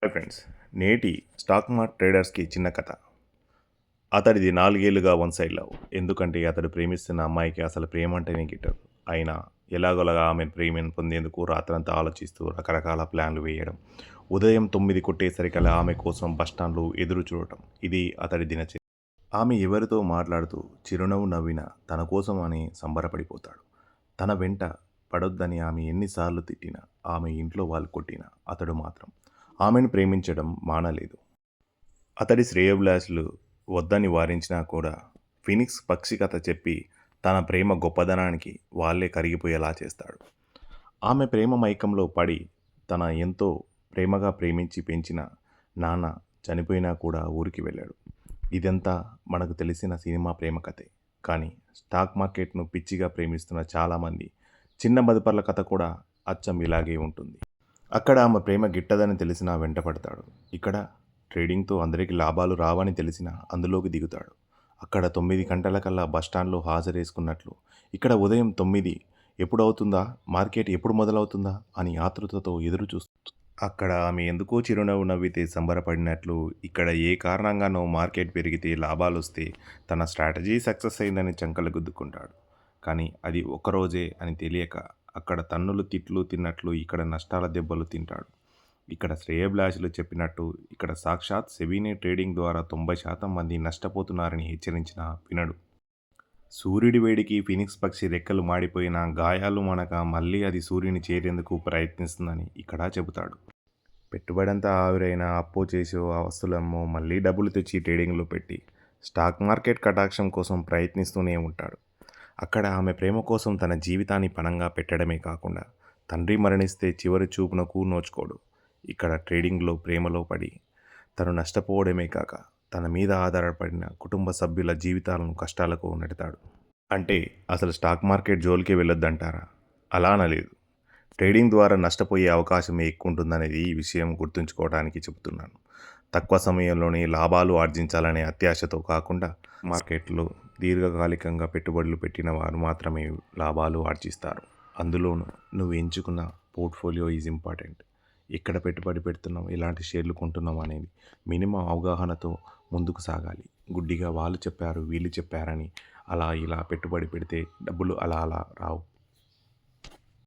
Hi friends. నేటి stock market ట్రేడర్స్కి చిన్న కథ. అతడిది 4 ఏళ్లుగా వన్ సైడ్ లవ్. ఎందుకంటే అతడు ప్రేమిస్తున్న అమ్మాయికి అసలు ప్రేమ అంటేనే గిట్టదు. అయినా ఎలాగోలాగా ఆమె ప్రేమను పొందేందుకు రాత్రంతా ఆలోచిస్తూ రకరకాల ప్లాన్లు వేయడం, ఉదయం 9 కొట్టేసరికల్లా ఆమె కోసం బస్టాండ్లో ఎదురు చూడటం ఇది అతడి దినచర్య. ఆమె ఎవరితో మాట్లాడుతూ చిరునవ్వు నవ్వినా తన కోసం అని సంబరపడిపోతాడు. తన వెంట పడొద్దని ఆమె ఎన్నిసార్లు తిట్టినా, ఆమె ఇంట్లో వాళ్ళు కొట్టినా అతడు మాత్రం ఆమెను ప్రేమించడం మానలేదు. అతడి శ్రేయోభిలాషులు వద్దని వారించినా కూడా ఫినిక్స్ పక్షి కథ చెప్పి తన ప్రేమ గొప్పదనానికి వాళ్ళే కరిగిపోయేలా చేస్తాడు. ఆమె ప్రేమ మైకంలో పడి తన ఎంతో ప్రేమగా ప్రేమించి పెంచిన నాన్న చనిపోయినా కూడా ఊరికి వెళ్ళాడు. ఇదంతా మనకు తెలిసిన సినిమా ప్రేమ కథే. కానీ స్టాక్ మార్కెట్ను పిచ్చిగా ప్రేమిస్తున్న చాలామంది చిన్న మదుపర్ల కథ కూడా అచ్చం ఇలాగే ఉంటుంది. అక్కడ ఆమె ప్రేమ గిట్టదని తెలిసినా వెంటపడతాడు. ఇక్కడ ట్రేడింగ్తో అందరికీ లాభాలు రావని తెలిసినా అందులోకి దిగుతాడు. అక్కడ 9 గంటలకల్లా బస్టాండ్లో హాజరేసుకున్నట్లు ఇక్కడ ఉదయం 9 ఎప్పుడవుతుందా, మార్కెట్ ఎప్పుడు మొదలవుతుందా అని ఆతృతతో ఎదురు చూస్తుంది. అక్కడ ఆమె ఎందుకో చిరునవ్వు నవ్వితే సంబరపడినట్లు, ఇక్కడ ఏ కారణంగానో మార్కెట్ పెరిగితే లాభాలొస్తే తన స్ట్రాటజీ సక్సెస్ అయిందని చంకలు గుద్దుకుంటాడు. కానీ అది ఒక్కరోజే అని తెలియక అక్కడ తన్నులు తిట్లు తిన్నట్లు ఇక్కడ నష్టాల దెబ్బలు తింటాడు. ఇక్కడ శ్రేయోభిలాషులు చెప్పినట్టు ఇక్కడ సాక్షాత్ సెబీనే ట్రేడింగ్ ద్వారా 90% మంది నష్టపోతున్నారని హెచ్చరించినా వినడు. సూర్యుడి వేడికి ఫినిక్స్ పక్షి రెక్కలు మాడిపోయినా గాయాలు మనక మళ్ళీ అది సూర్యుని చేరేందుకు ప్రయత్నిస్తుందని ఇక్కడ చెబుతాడు. పెట్టుబడంతా ఆవిరైనా అప్పో చేసో ఆ వస్తువులమ్మో మళ్ళీ డబ్బులు తెచ్చి ట్రేడింగ్లో పెట్టి స్టాక్ మార్కెట్ కటాక్షం కోసం ప్రయత్నిస్తూనే ఉంటాడు. అక్కడ ఆమె ప్రేమ కోసం తన జీవితాన్ని పణంగా పెట్టడమే కాకుండా తండ్రి మరణిస్తే చివరి చూపునకు నోచుకోడు. ఇక్కడ ట్రేడింగ్లో ప్రేమలో పడి తను నష్టపోవడమే కాక తన మీద ఆధారపడిన కుటుంబ సభ్యుల జీవితాలను కష్టాలకు నెడతాడు. అంటే అసలు స్టాక్ మార్కెట్ జోలికే వెళ్ళొద్దంటారా? అలా అనలేదు. ట్రేడింగ్ ద్వారా నష్టపోయే అవకాశం ఎక్కువ ఉంటుందనేది ఈ విషయం గుర్తుంచుకోవడానికి చెబుతున్నాను. తక్కువ సమయంలోనే లాభాలు ఆర్జించాలనే అత్యాశతో కాకుండా మార్కెట్లో దీర్ఘకాలికంగా పెట్టుబడులు పెట్టిన వారు మాత్రమే లాభాలు ఆర్జిస్తారు. అందులోనూ నువ్వు ఎంచుకున్న పోర్ట్ఫోలియో ఈజ్ ఇంపార్టెంట్. ఎక్కడ పెట్టుబడి పెడుతున్నాం, ఎలాంటి షేర్లు కొంటున్నాం అనేది మినిమం అవగాహనతో ముందుకు సాగాలి. గుడ్డిగా వాళ్ళు చెప్పారు వీళ్ళు చెప్పారని అలా ఇలా పెట్టుబడి పెడితే డబ్బులు అలా అలా రావు.